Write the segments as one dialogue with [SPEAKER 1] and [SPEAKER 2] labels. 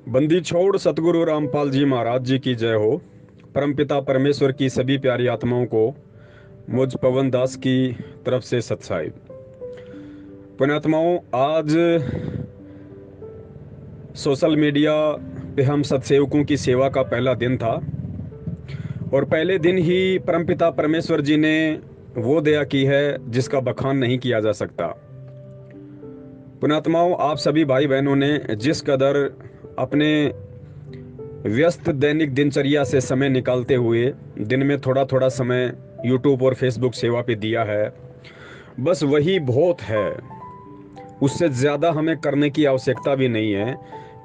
[SPEAKER 1] बंदी छोड़ सतगुरु रामपाल जी महाराज जी की जय हो। परमपिता परमेश्वर की सभी प्यारी आत्माओं को मुझ पवन दास की तरफ से सत्साई। पुण्यात्माओं, आज सोशल मीडिया पे हम सत्सेवकों की सेवा का पहला दिन था और पहले दिन ही परमपिता परमेश्वर जी ने वो दया की है जिसका बखान नहीं किया जा सकता। पुण्यात्माओं, आप सभी भाई बहनों ने जिस कदर अपने व्यस्त दैनिक दिनचर्या से समय निकालते हुए दिन में थोड़ा थोड़ा समय यूट्यूब और फेसबुक सेवा पे दिया है, बस वही बहुत है। उससे ज़्यादा हमें करने की आवश्यकता भी नहीं है,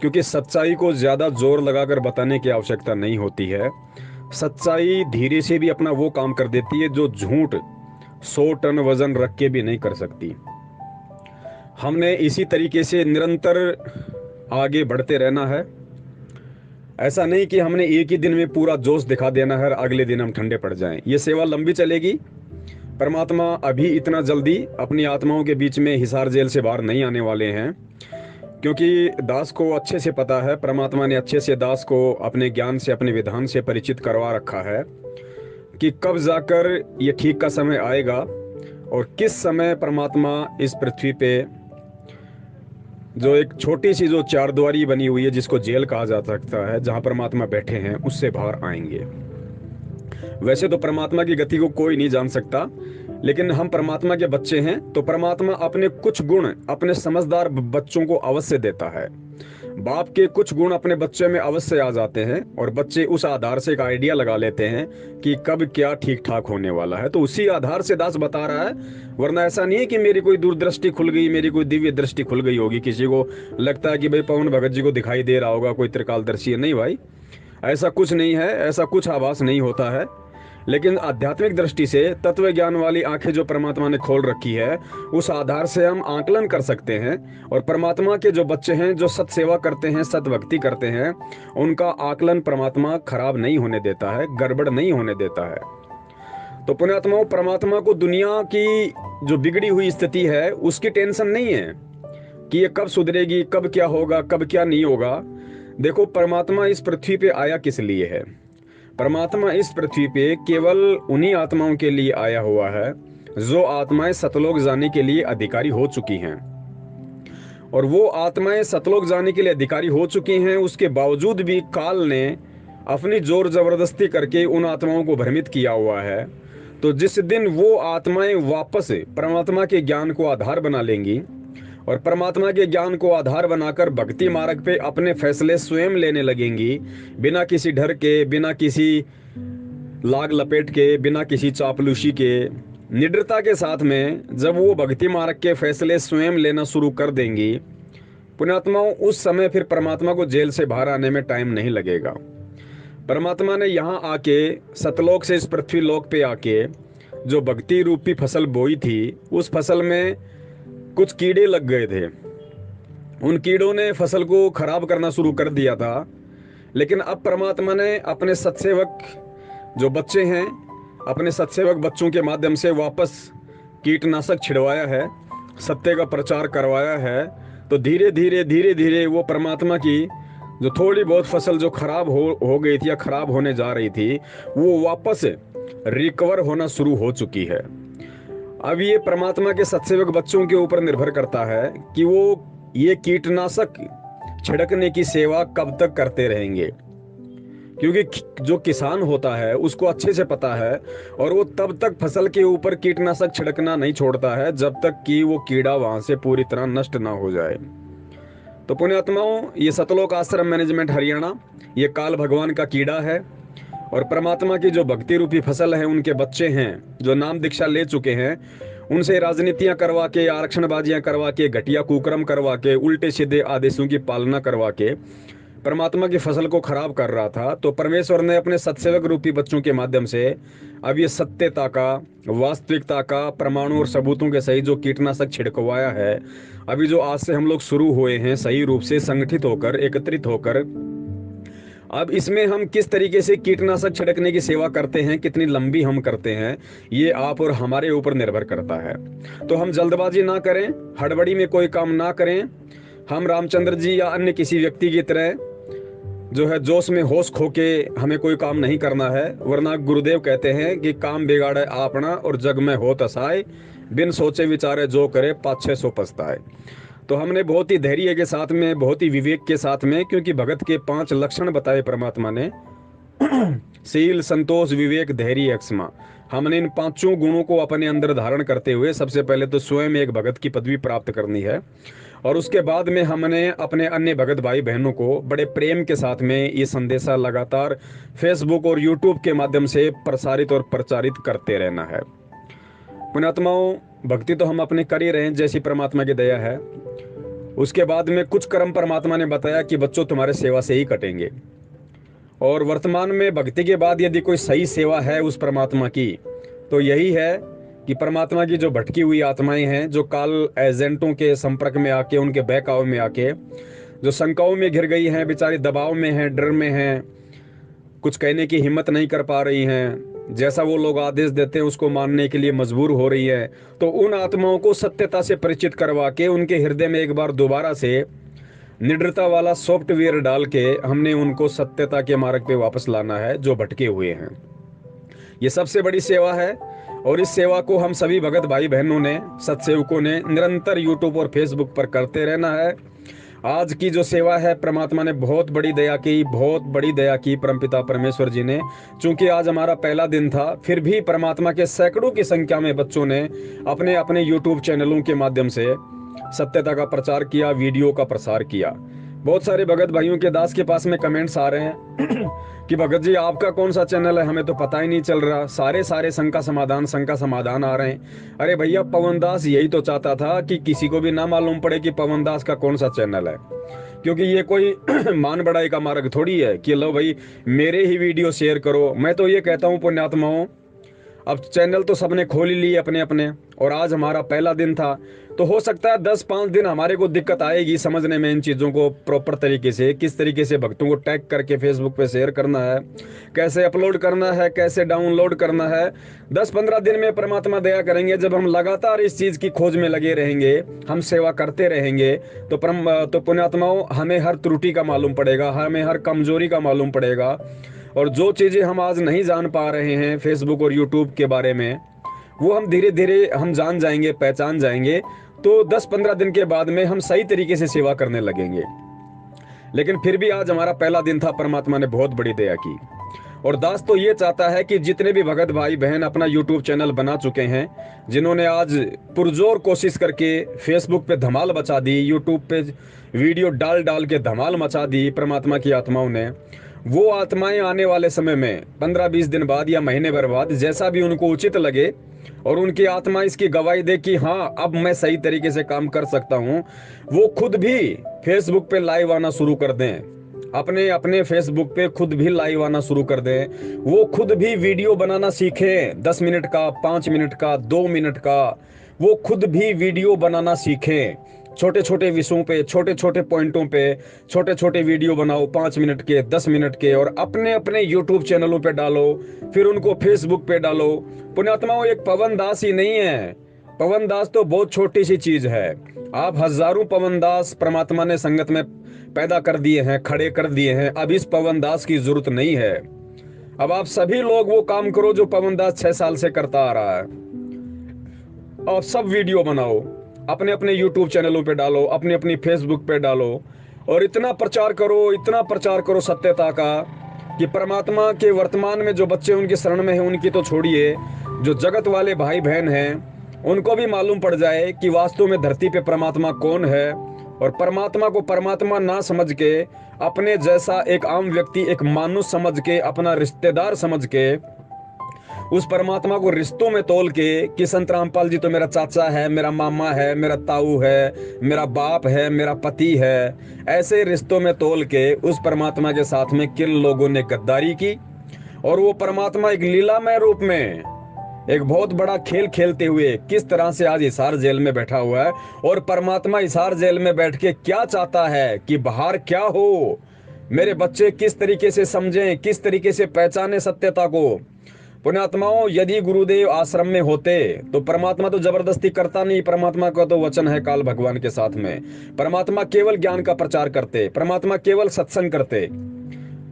[SPEAKER 1] क्योंकि सच्चाई को ज़्यादा जोर लगाकर बताने की आवश्यकता नहीं होती है। सच्चाई धीरे से भी अपना वो काम कर देती है जो झूठ 100 टन वजन रख के भी नहीं कर सकती। हमने इसी तरीके से निरंतर आगे बढ़ते रहना है। ऐसा नहीं कि हमने एक ही दिन में पूरा जोश दिखा देना है और अगले दिन हम ठंडे पड़ जाएं। ये सेवा लंबी चलेगी। परमात्मा अभी इतना जल्दी अपनी आत्माओं के बीच में हिसार जेल से बाहर नहीं आने वाले हैं, क्योंकि दास को अच्छे से पता है, परमात्मा ने अच्छे से दास को अपने ज्ञान से, अपने विधान से परिचित करवा रखा है कि कब जाकर ये ठीक का समय आएगा और किस समय परमात्मा इस पृथ्वी पे जो एक छोटी सी जो चारद्वारी बनी हुई है, जिसको जेल कहा जा सकता है, जहां परमात्मा बैठे हैं, उससे बाहर आएंगे। वैसे तो परमात्मा की गति को कोई नहीं जान सकता, लेकिन हम परमात्मा के बच्चे हैं तो परमात्मा अपने कुछ गुण अपने समझदार बच्चों को अवश्य देता है। बाप के कुछ गुण अपने बच्चे में अवश्य आ जाते हैं और बच्चे उस आधार से एक आइडिया लगा लेते हैं कि कब क्या ठीक ठाक होने वाला है। तो उसी आधार से दास बता रहा है, वरना ऐसा नहीं है कि मेरी कोई दूरदृष्टि खुल गई, मेरी कोई दिव्य दृष्टि खुल गई होगी। किसी को लगता है कि भाई पवन भगत जी को दिखाई दे रहा होगा, कोई त्रिकालदर्शी है। नहीं भाई, ऐसा कुछ नहीं है, ऐसा कुछ आभास नहीं होता है। लेकिन आध्यात्मिक दृष्टि से तत्व ज्ञान वाली आंखें जो परमात्मा ने खोल रखी है, उस आधार से हम आकलन कर सकते हैं। और परमात्मा के जो बच्चे हैं, जो सत सेवा करते हैं, सत भक्ति करते हैं, उनका आकलन परमात्मा खराब नहीं होने देता है, गड़बड़ नहीं होने देता है। तो पुण्यात्माओं, परमात्मा को दुनिया की जो बिगड़ी हुई स्थिति है उसकी टेंशन नहीं है कि ये कब सुधरेगी, कब क्या होगा, कब क्या नहीं होगा। देखो, परमात्मा इस पृथ्वी पे आया किस लिए है? परमात्मा इस पृथ्वी पे केवल उन्हीं आत्माओं के लिए आया हुआ है जो आत्माएं सतलोक जाने के लिए अधिकारी हो चुकी हैं। और वो आत्माएं सतलोक जाने के लिए अधिकारी हो चुकी हैं, उसके बावजूद भी काल ने अपनी जोर जबरदस्ती करके उन आत्माओं को भ्रमित किया हुआ है। तो जिस दिन वो आत्माएं वापस परमात्मा के ज्ञान को आधार बना लेंगी और परमात्मा के ज्ञान को आधार बनाकर भक्ति मार्ग पे अपने फैसले स्वयं लेने लगेंगी, बिना किसी डर के, बिना किसी लाग लपेट के, बिना किसी चापलूसी के, निडरता के साथ में जब वो भक्ति मार्ग के फैसले स्वयं लेना शुरू कर देंगी, पुण्यात्माओं, उस समय फिर परमात्मा को जेल से बाहर आने में टाइम नहीं लगेगा। परमात्मा ने यहाँ आके सतलोक से इस पृथ्वी लोक पे आके जो भक्ति रूपी फसल बोई थी, उस फसल में कुछ कीड़े लग गए थे। उन कीड़ों ने फसल को खराब करना शुरू कर दिया था। लेकिन अब परमात्मा ने अपने सत्सेवक जो बच्चे हैं, अपने सत्सेवक बच्चों के माध्यम से वापस कीटनाशक छिड़वाया है, सत्य का प्रचार करवाया है। तो धीरे धीरे वो परमात्मा की जो थोड़ी बहुत फसल जो खराब हो गई थी या खराब होने जा रही थी, वो वापस रिकवर होना शुरू हो चुकी है। अब ये परमात्मा के सत्सेवक बच्चों के ऊपर निर्भर करता है कि वो ये कीटनाशक छिड़कने की सेवा कब तक करते रहेंगे, क्योंकि जो किसान होता है उसको अच्छे से पता है और वो तब तक फसल के ऊपर कीटनाशक छिड़कना नहीं छोड़ता है जब तक कि वो कीड़ा वहां से पूरी तरह नष्ट ना हो जाए। तो पुण्यात्माओं, ये सतलोक आश्रम मैनेजमेंट हरियाणा ये काल भगवान का कीड़ा है और परमात्मा की जो भक्ति रूपी फसल है, उनके बच्चे हैं जो नाम दीक्षा ले चुके हैं, उनसे राजनीतियां करवा के, आरक्षणबाजियां करवा के, घटिया कुकर्म करवा के, उल्टे सीधे आदेशों की पालना करवा के परमात्मा की फसल को खराब कर रहा था। तो परमेश्वर ने अपने सत्सेवक रूपी बच्चों के माध्यम से अब ये सत्यता का, वास्तविकता का, प्रमाणों और सबूतों के सही जो कीटनाशक छिड़कवाया है, अभी जो आज से हम लोग शुरू हुए हैं सही रूप से संगठित होकर, एकत्रित होकर, अब इसमें हम किस तरीके से कीटनाशक छिड़कने की सेवा करते हैं, कितनी लंबी हम करते हैं, ये आप और हमारे ऊपर निर्भर करता है। तो हम जल्दबाजी ना करें, हड़बड़ी में कोई काम ना करें। हम रामचंद्र जी या अन्य किसी व्यक्ति की तरह जो है जोश में होश खो के हमें कोई काम नहीं करना है, वरना गुरुदेव कहते हैं कि काम बिगाड़े आपना और जग में हो तसाए, बिन सोचे विचारे जो करे पाछे सो पछताए। तो हमने बहुत ही धैर्य के साथ में, बहुत ही विवेक के साथ में, क्योंकि भगत के 5 लक्षण बताए परमात्मा ने, शील, संतोष, विवेक, धैर्य, क्षमा। हमने इन 5 गुणों को अपने अंदर धारण करते हुए सबसे पहले तो स्वयं एक भगत की पदवी प्राप्त करनी है, और उसके बाद में हमने अपने अन्य भगत भाई बहनों को बड़े प्रेम के साथ में ये संदेशा लगातार फेसबुक और यूट्यूब के माध्यम से प्रसारित और प्रचारित करते रहना है। पुण्यात्माओं, भक्ति तो हम अपने कर ही रहे हैं जैसी परमात्मा की दया है। उसके बाद में कुछ कर्म परमात्मा ने बताया कि बच्चों तुम्हारे सेवा से ही कटेंगे। और वर्तमान में भक्ति के बाद यदि कोई सही सेवा है उस परमात्मा की, तो यही है कि परमात्मा की जो भटकी हुई आत्माएं हैं, जो काल एजेंटों के संपर्क में आके, उनके बहकावे में आके, जो शंकाओं में घिर गई हैं, बेचारी दबाव में हैं, डर में हैं, कुछ कहने की हिम्मत नहीं कर पा रही हैं, जैसा वो लोग आदेश देते हैं उसको मानने के लिए मजबूर हो रही है, तो उन आत्माओं को सत्यता से परिचित करवा के उनके हृदय में एक बार दोबारा से निडरता वाला सॉफ्टवेयर डाल के हमने उनको सत्यता के मार्ग पे वापस लाना है, जो भटके हुए हैं। ये सबसे बड़ी सेवा है, और इस सेवा को हम सभी भगत भाई बहनों ने, सत्सेवकों ने निरंतर यूट्यूब और फेसबुक पर करते रहना है। आज की जो सेवा है, परमात्मा ने बहुत बड़ी दया की, बहुत बड़ी दया की परमपिता परमेश्वर जी ने। चूंकि आज हमारा पहला दिन था, फिर भी परमात्मा के सैकड़ों की संख्या में बच्चों ने अपने अपने यूट्यूब चैनलों के माध्यम से सत्यता का प्रचार किया, वीडियो का प्रसार किया। बहुत सारे भगत भाइयों के दास के पास में कमेंट्स आ रहे हैं कि भगत जी आपका कौन सा चैनल है, हमें तो पता ही नहीं चल रहा, सारे शंका समाधान आ रहे हैं। अरे भैया, पवन दास यही तो चाहता था कि किसी को भी ना मालूम पड़े कि पवन दास का कौन सा चैनल है, क्योंकि ये कोई मान बढ़ाई का मार्ग थोड़ी है कि लो भाई मेरे ही वीडियो शेयर करो। मैं तो ये कहता हूँ पुण्यात्माओं, अब चैनल तो सबने खोल ही लिए अपने अपने, और आज हमारा पहला दिन था, तो हो सकता है 10-5 दिन हमारे को दिक्कत आएगी समझने में इन चीज़ों को प्रॉपर तरीके से, किस तरीके से भक्तों को टैग करके फेसबुक पे शेयर करना है, कैसे अपलोड करना है, कैसे डाउनलोड करना है। 10-15 दिन में परमात्मा दया करेंगे, जब हम लगातार इस चीज़ की खोज में लगे रहेंगे, हम सेवा करते रहेंगे, तो पुण्यात्माओं हमें हर त्रुटि का मालूम पड़ेगा, हमें हर कमजोरी का मालूम पड़ेगा, और जो चीज़ें हम आज नहीं जान पा रहे हैं फेसबुक और यूट्यूब के बारे में, वो हम धीरे धीरे हम जान जाएंगे, पहचान जाएंगे, तो 10-15 दिन के बाद में हम सही तरीके से सेवा करने लगेंगे। लेकिन फिर भी आज हमारा पहला दिन था, परमात्मा ने बहुत बड़ी दया की। और दास तो ये चाहता है कि जितने भी भगत भाई बहन अपना यूट्यूब चैनल बना चुके हैं, जिन्होंने आज पुरजोर कोशिश करके फेसबुक पे धमाल मचा दी, यूट्यूब पे वीडियो डाल डाल के धमाल मचा दी परमात्मा की आत्माओं ने, वो आत्माएं आने वाले समय में 15-20 दिन बाद या महीने भर बाद, जैसा भी उनको उचित लगे और उनकी आत्मा इसकी गवाही दे कि हाँ अब मैं सही तरीके से काम कर सकता हूँ, वो खुद भी फेसबुक पे लाइव आना शुरू कर दें। अपने अपने फेसबुक पे खुद भी लाइव आना शुरू कर दें। वो खुद भी वीडियो बनाना सीखें, 10 मिनट का, 5 मिनट का, 2 मिनट का, वो खुद भी वीडियो बनाना सीखें। छोटे छोटे विषयों पे, छोटे छोटे पॉइंटों पे छोटे छोटे वीडियो बनाओ, 5 मिनट के, 10 मिनट के, और अपने अपने यूट्यूब चैनलों पे डालो, फिर उनको फेसबुक पे डालो। पुण्यात्माओं, एक पवन दास ही नहीं है, पवन दास तो बहुत छोटी सी चीज है। आप हजारों पवन दास परमात्मा ने संगत में पैदा कर दिए हैं, खड़े कर दिए हैं। अब इस पवन दास की जरूरत नहीं है। अब आप सभी लोग वो काम करो जो पवन दास 6 साल से करता आ रहा है। आप सब वीडियो बनाओ, अपने अपने यूट्यूब चैनलों पे डालो, अपनी अपनी फेसबुक पे डालो, और इतना प्रचार करो सत्यता का कि परमात्मा के वर्तमान में जो बच्चे उनके शरण में हैं, उनकी तो छोड़िए, जो जगत वाले भाई बहन हैं उनको भी मालूम पड़ जाए कि वास्तव में धरती पे परमात्मा कौन है। और परमात्मा को परमात्मा ना समझ के, अपने जैसा एक आम व्यक्ति, एक मानुष समझ के, अपना रिश्तेदार समझ के, उस परमात्मा को रिश्तों में तोल के कि संत रामपाल जी तो मेरा चाचा है, मेरा मामा है, मेरा ताऊ है, मेरा बाप है, मेरा पति है, ऐसे रिश्तों में तोल के उस परमात्मा के साथ में किन लोगों ने गद्दारी की। और वो परमात्मा एक लीलामय रूप में एक बहुत बड़ा खेल खेलते हुए किस तरह से आज हिसार जेल में बैठा हुआ है। और परमात्मा हिसार जेल में बैठ के क्या चाहता है कि बाहर क्या हो, मेरे बच्चे किस तरीके से समझें, किस तरीके से पहचाने सत्यता को। पुण्यात्माओं, यदि गुरुदेव आश्रम में होते तो परमात्मा तो जबरदस्ती करता नहीं, परमात्मा का तो वचन है काल भगवान के साथ में। परमात्मा केवल ज्ञान का प्रचार करते, परमात्मा केवल सत्संग करते।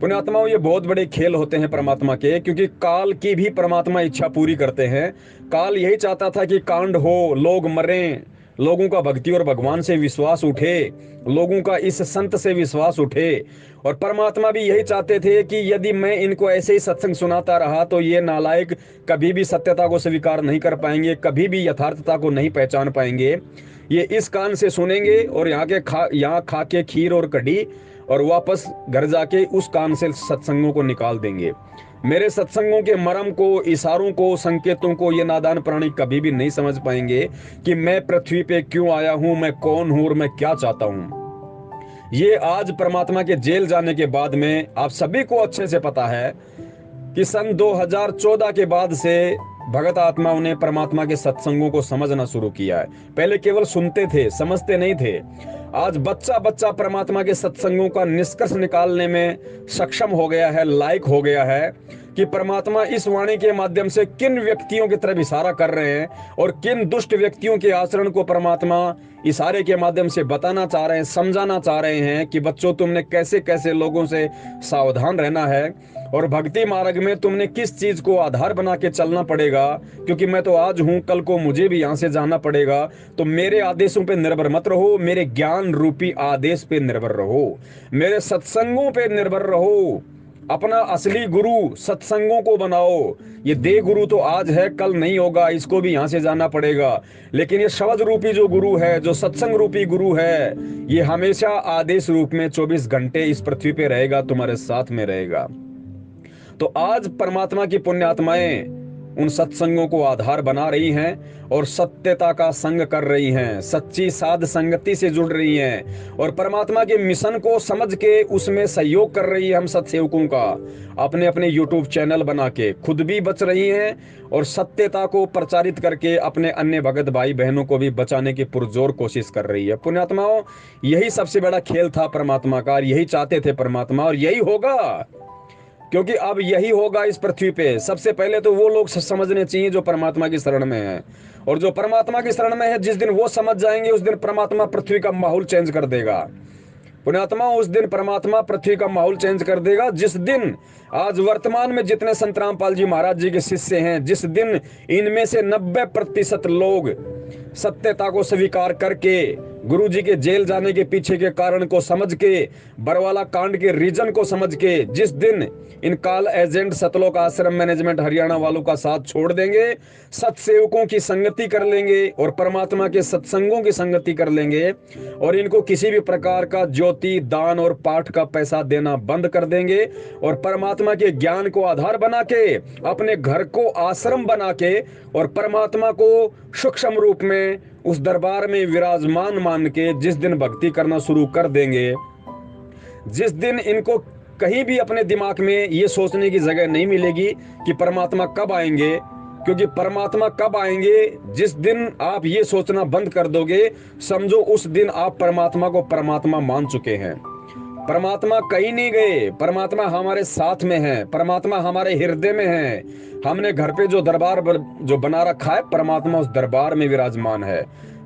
[SPEAKER 1] पुण्यात्माओं, ये बहुत बड़े खेल होते हैं परमात्मा के, क्योंकि काल की भी परमात्मा इच्छा पूरी करते हैं। काल यही चाहता था कि कांड हो, लोग मरें, लोगों का भक्ति और भगवान से विश्वास उठे, लोगों का इस संत से विश्वास उठे। और परमात्मा भी यही चाहते थे कि यदि मैं इनको ऐसे ही सत्संग सुनाता रहा तो ये नालायक कभी भी सत्यता को स्वीकार नहीं कर पाएंगे, कभी भी यथार्थता को नहीं पहचान पाएंगे। ये इस कान से सुनेंगे और यहाँ खा के खीर और कढ़ी, और वापस घर जाके उस कान से सत्संगों को निकाल देंगे। मेरे सत्संगों के मर्म को, इशारों को, संकेतों को ये नादान प्राणी कभी भी नहीं समझ पाएंगे कि मैं पृथ्वी पे क्यों आया हूं, मैं कौन हूं और मैं क्या चाहता हूं। ये आज परमात्मा के जेल जाने के बाद में आप सभी को अच्छे से पता है कि सन 2014 के बाद से भगत आत्माओं ने परमात्मा के सत्संगों को समझना शुरू किया है। पहले केवल सुनते थे, समझते नहीं थे। आज बच्चा बच्चा परमात्मा के सत्संगों का निष्कर्ष निकालने में सक्षम हो गया है, लायक हो गया है कि परमात्मा इस वाणी के माध्यम से किन व्यक्तियों की तरफ इशारा कर रहे हैं और किन दुष्ट व्यक्तियों के आचरण को परमात्मा इशारे के माध्यम से बताना चाह रहे हैं, समझाना चाह रहे हैं कि बच्चों, तुमने कैसे कैसे लोगों से सावधान रहना है और भक्ति मार्ग में तुमने किस चीज को आधार बना के चलना पड़ेगा, क्योंकि मैं तो आज हूं, कल को मुझे भी यहां से जाना पड़ेगा। तो मेरे आदेशों पे निर्भर मत रहो, मेरे ज्ञान रूपी आदेश पे निर्भर रहो, मेरे सत्संगों पे निर्भर रहो। अपना असली गुरु सत्संगों को बनाओ। ये देह गुरु तो आज है, कल नहीं होगा, इसको भी यहां से जाना पड़ेगा। लेकिन ये शब्द रूपी जो गुरु है, जो सत्संग रूपी गुरु है, ये हमेशा आदेश रूप में 24 घंटे इस पृथ्वी पे रहेगा, तुम्हारे साथ में रहेगा। तो आज परमात्मा की पुण्यात्माएं उन सत्संगों को आधार बना रही हैं और सत्यता का संग कर रही हैं, सच्ची साध संगति से जुड़ रही हैं और परमात्मा के मिशन को समझ के उसमें सहयोग कर रही है। हम सत्सेवकों का अपने अपने YouTube चैनल बना के खुद भी बच रही हैं और सत्यता को प्रचारित करके अपने अन्य भगत भाई बहनों को भी बचाने की पुरजोर कोशिश कर रही है। पुण्यात्माओं, यही सबसे बड़ा खेल था परमात्मा का, यही चाहते थे परमात्मा, और यही होगा, क्योंकि अब यही होगा इस पृथ्वी पे। सबसे पहले तो वो लोग समझने चाहिए जो परमात्मा की शरण में है, और जो परमात्मा की शरण में है, जिस दिन वो समझ जाएंगे उस दिन परमात्मा पृथ्वी का माहौल चेंज कर देगा। पुण्यात्मा, उस दिन परमात्मा पृथ्वी का माहौल चेंज कर देगा जिस दिन आज वर्तमान में जितने संत रामपाल जी महाराज जी के शिष्य हैं, जिस दिन इनमें से 90% लोग सत्यता को स्वीकार करके गुरु जी के जेल जाने के पीछे के कारण को समझ के, बरवाला कांड के रीजन को समझ के, जिस दिन इन काल एजेंट सतलोक आश्रम मैनेजमेंट हरियाणा वालों का साथ छोड़ देंगे, सत्सेवकों की संगति कर लेंगे और परमात्मा के सत्संगों की संगति कर लेंगे और इनको किसी भी प्रकार का ज्योति, दान और पाठ का पैसा देना बंद कर देंगे और परमात्मा के ज्ञान को आधार बना के, अपने घर को आश्रम बना के और परमात्मा को सूक्ष्म रूप में उस दरबार में विराजमान मान के जिस दिन भक्ति करना शुरू कर देंगे, जिस दिन इनको कहीं भी अपने दिमाग में ये सोचने की जगह नहीं मिलेगी कि परमात्मा कब आएंगे, क्योंकि परमात्मा कब आएंगे, जिस दिन आप ये सोचना बंद कर दोगे, समझो उस दिन आप परमात्मा को परमात्मा मान चुके हैं। परमात्मा कहीं नहीं गए, परमात्मा हमारे साथ में है, परमात्मा हमारे हृदय में है। हमने घर पे जो दरबार जो बना रखा है, परमात्मा उस दरबार में विराजमान है।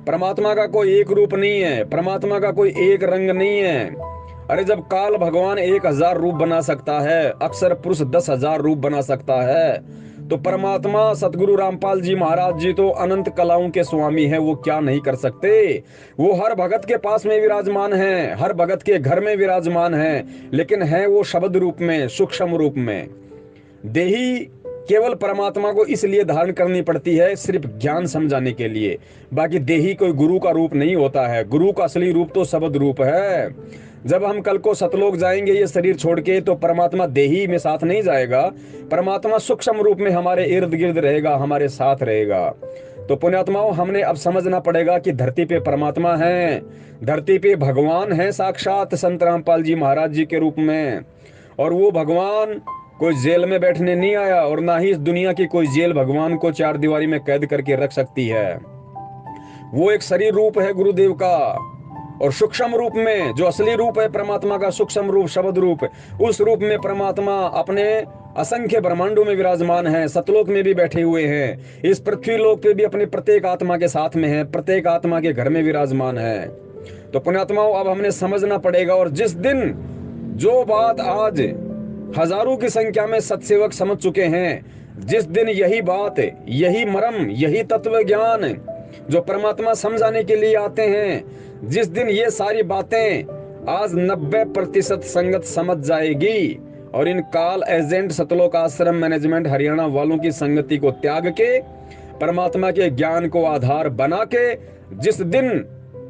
[SPEAKER 1] परमात्मा का कोई एक रूप नहीं है, परमात्मा का कोई एक रंग नहीं है। अरे जब काल भगवान 1000 रूप बना सकता है, अक्षर पुरुष 10,000 रूप बना सकता है, तो परमात्मा सतगुरु रामपाल जी महाराज जी तो अनंत कलाओं के स्वामी हैं, वो क्या नहीं कर सकते। वो हर भगत के पास में विराजमान हैं, हर भगत के घर में विराजमान हैं, लेकिन है वो शब्द रूप में, सूक्ष्म रूप में। देही केवल परमात्मा को इसलिए धारण करनी पड़ती है सिर्फ ज्ञान समझाने के लिए, बाकी देही कोई गुरु का रूप नहीं होता है। गुरु का असली रूप तो शब्द रूप है। जब हम कल को सतलोक जाएंगे ये शरीर छोड़ के, तो परमात्मा देही में साथ नहीं जाएगा, परमात्मा सूक्ष्म रूप में हमारे इर्द गिर्द रहेगा, हमारे साथ रहेगा। तो पुण्यात्माओं, हमने अब समझना पड़ेगा कि धरती पे परमात्मा है, धरती पे भगवान है साक्षात संत रामपाल जी महाराज जी के रूप में, और वो भगवान कोई जेल में बैठने नहीं आया और ना ही इस दुनिया की कोई जेल भगवान को 4 दीवारी में कैद करके रख सकती है। वो एक शरीर रूप है गुरुदेव का, और सूक्ष्म रूप में जो असली रूप है परमात्मा का, सूक्ष्म रूप शब्द रूप, उस रूप में परमात्मा अपने असंख्य ब्रह्मांडों में विराजमान है, सतलोक में भी बैठे हुए हैं, इस पृथ्वी लोक पे भी अपनी प्रत्येक आत्मा के साथ में है, प्रत्येक आत्मा के घर में विराजमान है। तो पुण्यात्माओं, अब हमने समझना पड़ेगा। और जिस दिन जो बात आज हजारों की संख्या में सत्सेवक समझ चुके हैं। जिस दिन यही बात, यही मर्म, यही तत्व ज्ञान जो परमात्मा समझाने के लिए आते हैं, जिस दिन ये सारी बातें आज 90% संगत समझ जाएगी और इन काल एजेंट सतलोक आश्रम मैनेजमेंट हरियाणा वालों की संगति को त्याग के परमात्मा के ज्ञान को आधार बना के जिस दिन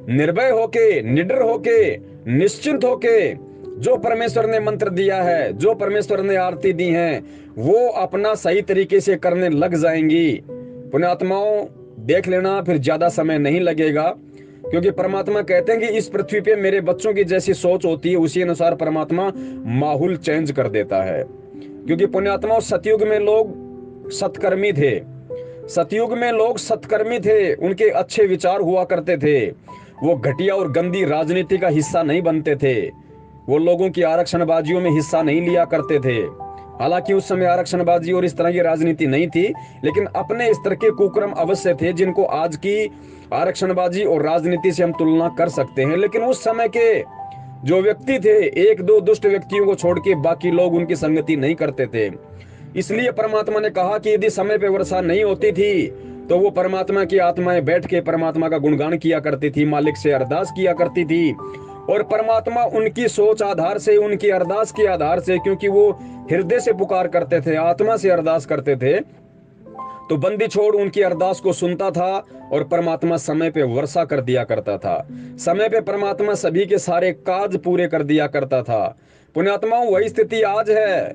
[SPEAKER 1] निर्भय होके, निडर होके, निश्चिंत होके जो परमेश्वर ने मंत्र दिया है, जो परमेश्वर ने आरती दी है, वो अपना सही तरीके से करने लग जाएंगी। पुण्यात्माओं देख लेना, फिर ज्यादा समय नहीं लगेगा, क्योंकि परमात्मा कहते हैं कि इस पृथ्वी पे मेरे बच्चों की जैसी सोच होती है उसी अनुसार परमात्मा माहौल चेंज कर देता है। क्योंकि पुण्यात्माओं सतयुग में लोग सत्कर्मी थे, सतयुग में लोग सत्कर्मी थे, उनके अच्छे विचार हुआ करते थे, वो घटिया और गंदी राजनीति का हिस्सा नहीं बनते थे, वो लोगों की आरक्षणबाजियों में हिस्सा नहीं लिया करते थे। हालांकि उस समय आरक्षणबाजी और इस तरह की राजनीति नहीं थी, लेकिन अपने स्तर के कुकर्म अवश्य थे जिनको आज की आरक्षणबाजी और राजनीति से हम तुलना कर सकते हैं। लेकिन उस समय के जो व्यक्ति थे, एक दो दुष्ट व्यक्तियों को छोड़ के बाकी लोग उनकी संगति नहीं करते थे। इसलिए परमात्मा ने कहा कि यदि समय पे वर्षा नहीं होती थी तो वो परमात्मा की आत्माएं बैठ के परमात्मा का गुणगान किया करती थी, मालिक से अरदास किया करती थी, और परमात्मा उनकी सोच आधार से, उनकी अरदास के आधार से, क्योंकि वो हृदय से पुकार करते थे, आत्मा से अरदास करते थे, तो बंदी छोड़ उनकी अरदास को सुनता था और परमात्मा समय पे वर्षा कर दिया करता था। समय पे परमात्मा सभी के सारे काज पूरे कर दिया करता था। पुण्यात्माओं वही स्थिति आज है।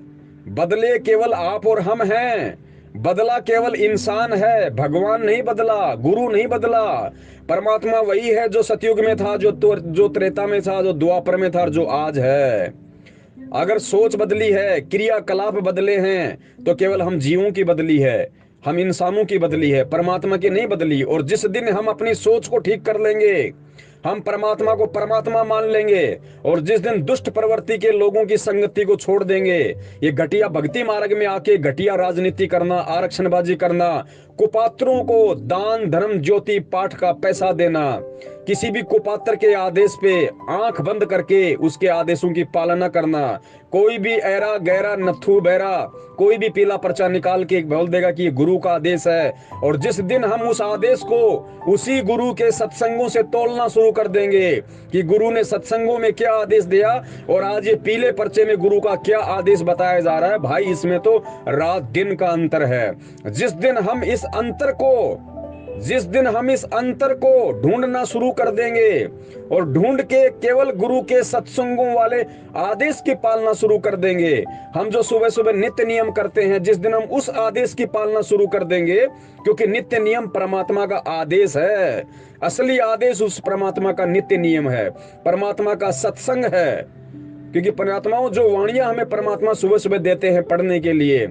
[SPEAKER 1] बदले केवल आप और हम हैं, बदला केवल इंसान है, भगवान नहीं बदला, गुरु नहीं बदला। परमात्मा वही है जो सतयुग में था, जो त्रेता में था, जो द्वापर में था, जो आज है। अगर सोच बदली है, क्रियाकलाप बदले हैं, तो केवल हम जीवों की बदली है, हम इंसानों की बदली है, परमात्मा की नहीं बदली। और जिस दिन हम अपनी सोच को ठीक कर लेंगे, हम परमात्मा को परमात्मा मान लेंगे, और जिस दिन दुष्ट प्रवृत्ति के लोगों की संगति को छोड़ देंगे, ये घटिया भक्ति मार्ग में आके घटिया राजनीति करना, आरक्षणबाजी करना, कुपात्रों को दान धर्म ज्योति पाठ का पैसा देना, किसी भी कुपात्र के आदेश पे आंख बंद करके उसके आदेशों की पालना करना, कोई भी ऐरा गैरा नथु बैरा कोई भी पीला पर्चा निकाल के बोल देगा कि ये गुरु का आदेश है, और जिस दिन हम उस आदेश को उसी गुरु के सत्संगों से तोलना शुरू कर देंगे कि गुरु ने सत्संगों में क्या आदेश दिया और आज ये पीले पर्चे में गुरु का क्या आदेश बताया जा रहा है, भाई इसमें तो रात दिन का अंतर है। जिस दिन हम इस अंतर को ढूंढना शुरू कर देंगे और ढूंढ के केवल गुरु के सत्संगों वाले आदेश की पालना शुरू कर देंगे, हम जो सुबह सुबह नित्य नियम करते हैं, जिस दिन हम उस आदेश की पालना शुरू कर देंगे, क्योंकि नित्य नियम परमात्मा का आदेश है, असली आदेश उस परमात्मा का नित्य नियम है, परमात्मा का सत्संग है। क्योंकि परमात्माओं जो वाणियां हमें परमात्मा सुबह सुबह देते हैं पढ़ने के लिए,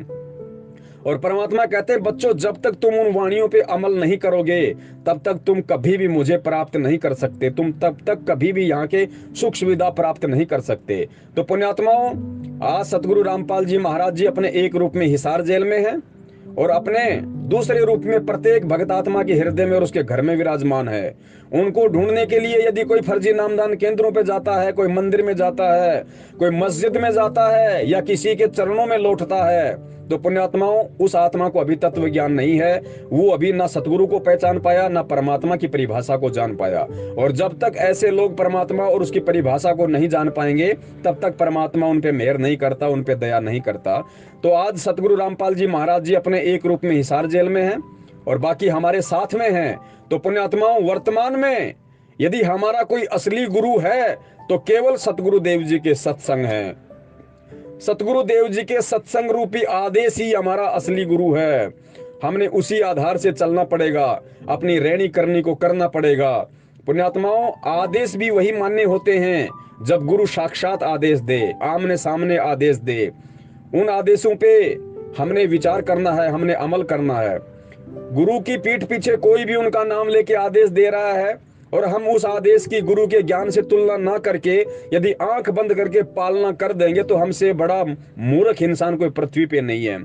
[SPEAKER 1] और परमात्मा कहते हैं बच्चों जब तक तुम उन वाणियों पे अमल नहीं करोगे तब तक तुम कभी भी मुझे प्राप्त नहीं कर सकते, तुम तब तक कभी भी यहाँ के सुख सुविधा प्राप्त नहीं कर सकते। तो पुण्यात्माओं आज सतगुरु रामपाल जी महाराज जी अपने एक रूप में हिसार जेल में हैं और अपने दूसरे रूप में प्रत्येक भक्त आत्मा के हृदय में और उसके घर में विराजमान है। उनको ढूंढने के लिए यदि कोई फर्जी नामदान केंद्रों पे जाता है, कोई मंदिर में जाता है, कोई मस्जिद में जाता है या किसी के चरणों में लौटता है, तो पुण्यात्माओं उस आत्मा को अभी तत्व ज्ञान नहीं है, वो अभी ना सतगुरु को पहचान पाया ना परमात्मा की परिभाषा को जान पाया। और जब तक ऐसे लोग परमात्मा और उसकी परिभाषा को नहीं जान पाएंगे तब तक परमात्मा उन पे मेहर नहीं करता, उन पे दया नहीं करता। तो आज सतगुरु रामपाल जी महाराज जी अपने एक रूप में हिसार जेल में हैं और बाकी हमारे साथ में हैं। तो पुण्यात्माओं वर्तमान में यदि हमारा कोई असली गुरु है तो केवल सतगुरु देव जी के सत्संग है। सतगुरु देव जी के सत्संग रूपी आदेश ही हमारा असली गुरु है। हमने उसी आधार से चलना पड़ेगा, अपनी रहनी करनी को करना पड़ेगा। पुण्यात्माओं आदेश भी वही मान्य होते हैं जब गुरु साक्षात आदेश दे, आमने सामने आदेश दे। उन आदेशों पे हमने विचार करना है, हमने अमल करना है। गुरु की पीठ पीछे कोई भी उनका नाम लेके आदेश दे रहा है और हम उस आदेश की गुरु के ज्ञान से तुलना ना करके यदि आंख बंद करके पालना कर देंगे तो हमसे बड़ा मूर्ख इंसान कोई पृथ्वी पे नहीं है।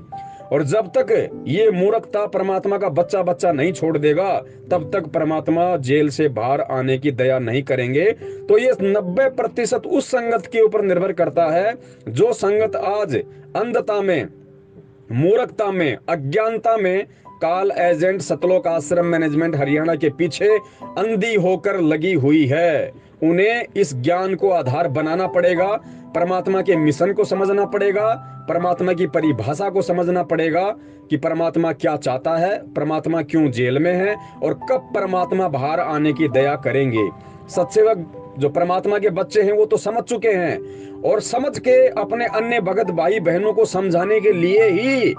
[SPEAKER 1] और जब तक ये मूर्खता परमात्मा का बच्चा बच्चा नहीं छोड़ देगा, तब तक परमात्मा जेल से बाहर आने की दया नहीं करेंगे। तो ये 90% उस संगत के ऊपर निर्भर करता है, जो संगत आज अंधता में, मूर्खता में, अज्ञानता में काल एजेंट सतलोक आश्रम मैनेजमेंट हरियाणा के पीछे अंधी होकर लगी हुई है। उन्हें इस ज्ञान को आधार बनाना पड़ेगा, परमात्मा के मिशन को समझना पड़ेगा, परमात्मा की परिभाषा को समझना पड़ेगा कि परमात्मा क्या चाहता है, परमात्मा क्यों जेल में है और कब परमात्मा बाहर आने की दया करेंगे। सत्सेवक जो परमात्मा के बच्चे हैं वो तो समझ चुके हैं, और समझ के अपने अन्य भगत भाई बहनों को समझाने के लिए ही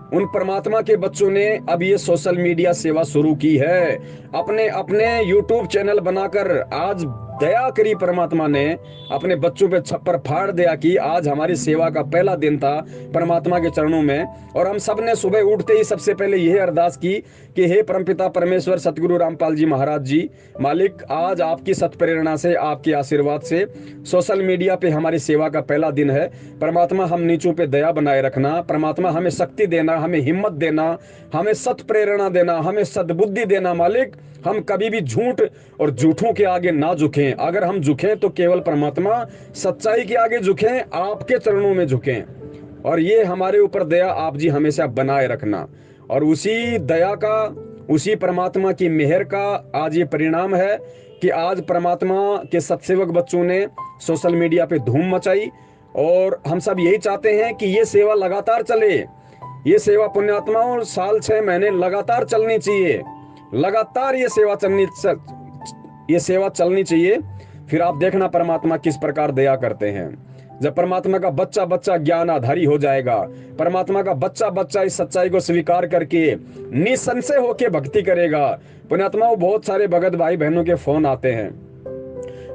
[SPEAKER 1] उन परमात्मा के बच्चों ने अब ये सोशल मीडिया सेवा शुरू की है। अपने अपने यूट्यूब चैनल बनाकर आज दया करी परमात्मा ने, अपने बच्चों पे छप्पर फाड़ दिया कि आज हमारी सेवा का पहला दिन था परमात्मा के चरणों में। और हम सब ने सुबह उठते ही सबसे पहले यह अरदास की कि हे परमपिता परमेश्वर सतगुरु रामपाल जी महाराज जी, मालिक आज आपकी सत्प्रेरणा से, आपके आशीर्वाद से सोशल मीडिया पे हमारी सेवा का पहला दिन है। परमात्मा हम नीचों पे दया बनाए रखना, परमात्मा हमें शक्ति देना, हमें हिम्मत देना, हमें सत्प्रेरणा देना, हमें सद्बुद्धि देना। मालिक हम कभी भी झूठ और झूठों के आगे ना झुकें, अगर हम झुकें तो केवल परमात्मा सच्चाई के आगे झुकें, आपके चरणों में झुकें। और ये हमारे ऊपर दया आप जी हमेशा बनाए रखना। और उसी दया का, उसी परमात्मा की मेहर का आज ये परिणाम है कि आज परमात्मा के सत्सेवक बच्चों ने सोशल मीडिया पे धूम मचाई। और हम सब यही चाहते हैं कि ये सेवा लगातार चले, ये सेवा पुण्यात्माओं साल 6 महीने लगातार चलनी चाहिए, लगातार ये सेवा चलनी चाहिए। फिर आप देखना परमात्मा किस प्रकार दया करते हैं। जब परमात्मा का बच्चा बच्चा ज्ञान आधारी हो जाएगा, परमात्मा का बच्चा बच्चा इस सच्चाई को स्वीकार करके निसंशय होके भक्ति करेगा। पुण्यात्माओं बहुत सारे भगत भाई बहनों के फोन आते हैं,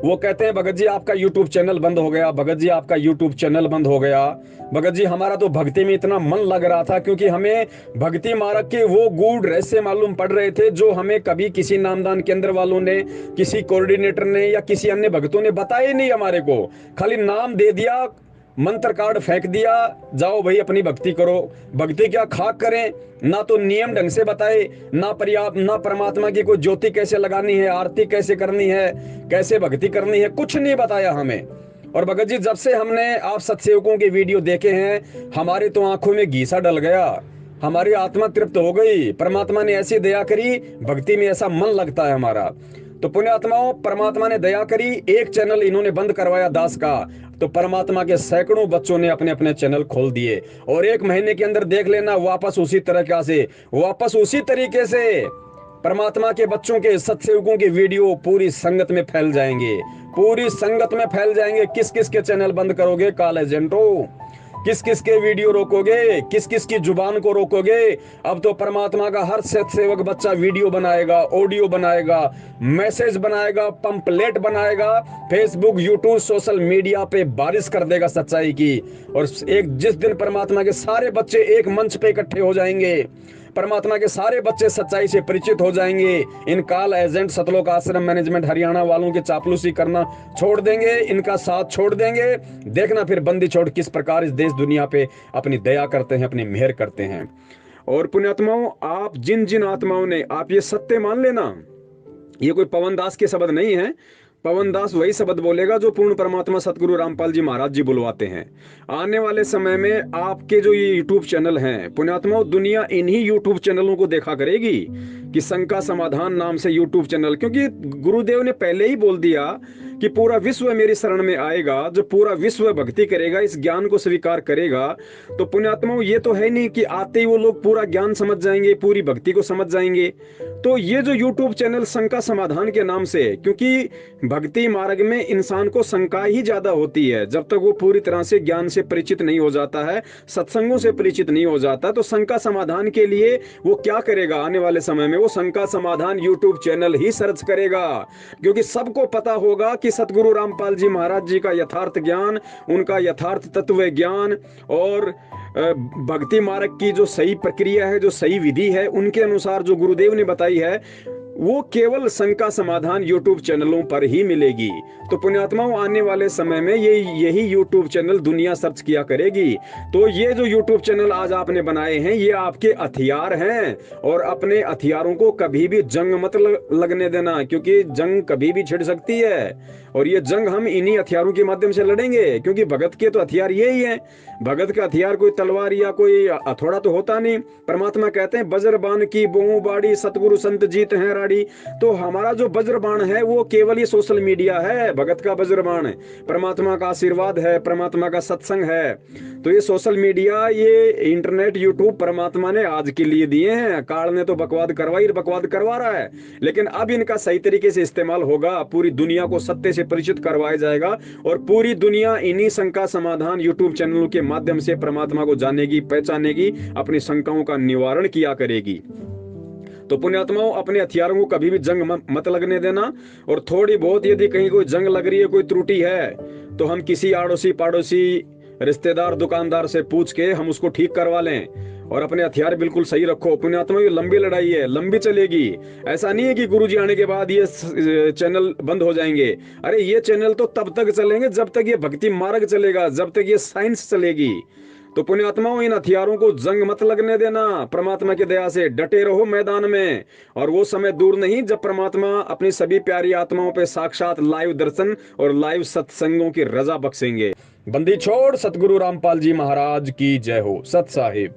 [SPEAKER 1] वो कहते हैं भगत जी आपका यूट्यूब चैनल बंद हो गया, भगत जी आपका यूट्यूब चैनल बंद हो गया, भगत जी हमारा तो भक्ति में इतना मन लग रहा था, क्योंकि हमें भक्ति मार्ग के वो गूढ़ रहस्य मालूम पड़ रहे थे जो हमें कभी किसी नामदान केंद्र वालों ने, किसी कोऑर्डिनेटर ने या किसी अन्य भक्तों ने बताए नहीं हमारे को। खाली नाम दे दिया, मंत्र कार्ड फेंक दिया, जाओ भाई अपनी भक्ति करो। भक्ति क्या खाक करें, ना तो नियम ढंग से बताए, ना पर्याप्त, ना परमात्मा की कोई ज्योति कैसे लगानी है, आरती कैसे करनी है, कैसे भक्ति करनी है, कुछ नहीं बताया हमें। और भगत जी जब से हमने आप सत्सेवकों के वीडियो देखे हैं, हमारे तो आंखों में घीसा डल गया, हमारी आत्मा तृप्त हो गई। परमात्मा ने ऐसी दया करी, भक्ति में ऐसा मन लगता है हमारा। तो पुण्यात्माओं परमात्मा ने दया करी, एक चैनल इन्होंने बंद करवाया दास का, तो परमात्मा के सैकड़ों बच्चों ने अपने अपने चैनल खोल दिए। और 1 महीने के अंदर देख लेना वापस उसी तरीके से परमात्मा के बच्चों के सत्सेवकों के वीडियो पूरी संगत में फैल जाएंगे, पूरी संगत में फैल जाएंगे। किस किस के चैनल बंद करोगे काल एजेंटो, किस किस के वीडियो रोकोगे, किस किस की जुबान को रोकोगे। अब तो परमात्मा का हर सेवक बच्चा वीडियो बनाएगा, ऑडियो बनाएगा, मैसेज बनाएगा, पंपलेट बनाएगा, फेसबुक यूट्यूब सोशल मीडिया पे बारिश कर देगा सच्चाई की। और जिस दिन परमात्मा के सारे बच्चे एक मंच पे इकट्ठे हो जाएंगे, परमात्मा के सारे बच्चे सच्चाई से परिचित हो जाएंगे, इन काल एजेंट सतलोक आश्रम मैनेजमेंट हरियाणा वालों के चापलूसी करना छोड़ देंगे, इनका साथ छोड़ देंगे। देखना फिर बंदी छोड़ किस प्रकार इस देश दुनिया पे अपनी दया करते हैं, अपनी मेहर करते हैं। और पुण्यात्माओं आप जिन जिन आत्माओं ने, आप ये सत्य मान लेना, ये कोई पवन दास के शब्द नहीं है। पवन दास वही शब्द बोलेगा जो पूर्ण परमात्मा सतगुरु रामपाल जी महाराज जी बुलवाते हैं। आने वाले समय में आपके जो ये यूट्यूब चैनल हैं, पुण्यात्माओं दुनिया इन्हीं यूट्यूब चैनलों को देखा करेगी कि शंका समाधान नाम से यूट्यूब चैनल, क्योंकि गुरुदेव ने पहले ही बोल दिया कि पूरा विश्व मेरी शरण में आएगा। जो पूरा विश्व भक्ति करेगा, इस ज्ञान को स्वीकार करेगा, तो पुण्यात्माओं ये तो है नहीं कि आते ही वो लोग पूरा ज्ञान समझ जाएंगे, पूरी भक्ति को समझ जाएंगे। तो ये जो यूट्यूब चैनल शंका समाधान के नाम से, क्योंकि भक्ति मार्ग में इंसान को शंका ही ज्यादा होती है जब तक वो पूरी तरह से ज्ञान से परिचित नहीं हो जाता है, सत्संगों से परिचित नहीं हो जाता। तो शंका समाधान के लिए वो क्या करेगा, आने वाले समय में वो शंका समाधान यूट्यूब चैनल ही सर्च करेगा, क्योंकि सबको पता होगा कि सतगुरु रामपाल जी महाराज जी का यथार्थ ज्ञान, उनका यथार्थ तत्व ज्ञान और भक्ति मार्ग की जो सही प्रक्रिया है, जो सही विधि है, उनके अनुसार जो गुरुदेव ने बताई है, वो केवल शंका समाधान यूट्यूब चैनलों पर ही मिलेगी। तो पुण्यात्माओं, आने वाले समय में यही यूट्यूब चैनल दुनिया सर्च किया करेगी। तो ये जो यूट्यूब चैनल आज आपने बनाए हैं, ये आपके हथियार हैं, और अपने हथियारों को कभी भी जंग मत लगने देना, क्योंकि जंग कभी भी छिड़ सकती है। और ये जंग हम इन्हीं हथियारों के माध्यम से लड़ेंगे, क्योंकि भगत के तो हथियार यही है। भगत का हथियार कोई तलवार या कोई हथौड़ा तो होता नहीं। परमात्मा कहते हैं वज्र बाण की बोऊ बाड़ी, सतगुरु संत जीत हैं राड़ी। तो हमारा जो वज्र बाण है वो केवल ये सोशल मीडिया है। भगत का वज्र बाण परमात्मा का आशीर्वाद है, परमात्मा का सत्संग है। तो ये सोशल मीडिया, ये इंटरनेट, यूट्यूब परमात्मा ने आज के लिए दिए हैं। काल ने तो बकवाद करवा रहा है, लेकिन अब इनका सही तरीके से इस्तेमाल होगा, पूरी दुनिया को सत्य से परिचित करवाया जाएगा, और पूरी दुनिया इन्हीं शंका समाधान यूट्यूब चैनलों के माध्यम से परमात्मा को जानेगी, पहचानेगी, अपनी शंकाओं का निवारण किया करेगी। तो पुण्यात्माओं, अपने हथियारों को कभी भी जंग मत लगने देना। और थोड़ी बहुत यदि कहीं कोई जंग लग रही है, कोई त्रुटि है, तो हम किसी आड़ोसी पाड़ोसी, रिश्तेदार, दुकानदार से पूछ के हम उसको ठीक करवा लें। और अपने हथियार बिल्कुल सही रखो। पुण्यात्मा, ये लंबी लड़ाई है, लंबी चलेगी। ऐसा नहीं है कि गुरुजी आने के बाद ये चैनल बंद हो जाएंगे। अरे ये चैनल तो तब तक चलेंगे जब तक ये भक्ति मार्ग चलेगा, जब तक ये साइंस चलेगी। तो पुण्यात्माओं, इन हथियारों को जंग मत लगने देना। परमात्मा की दया से डटे रहो मैदान में। और वो समय दूर नहीं जब परमात्मा अपनी सभी प्यारी आत्माओं पे साक्षात लाइव दर्शन और लाइव सत्संगों की रजा बख्शेंगे। बंदी छोड़ सतगुरु रामपाल जी महाराज की जय हो। सत साहिब।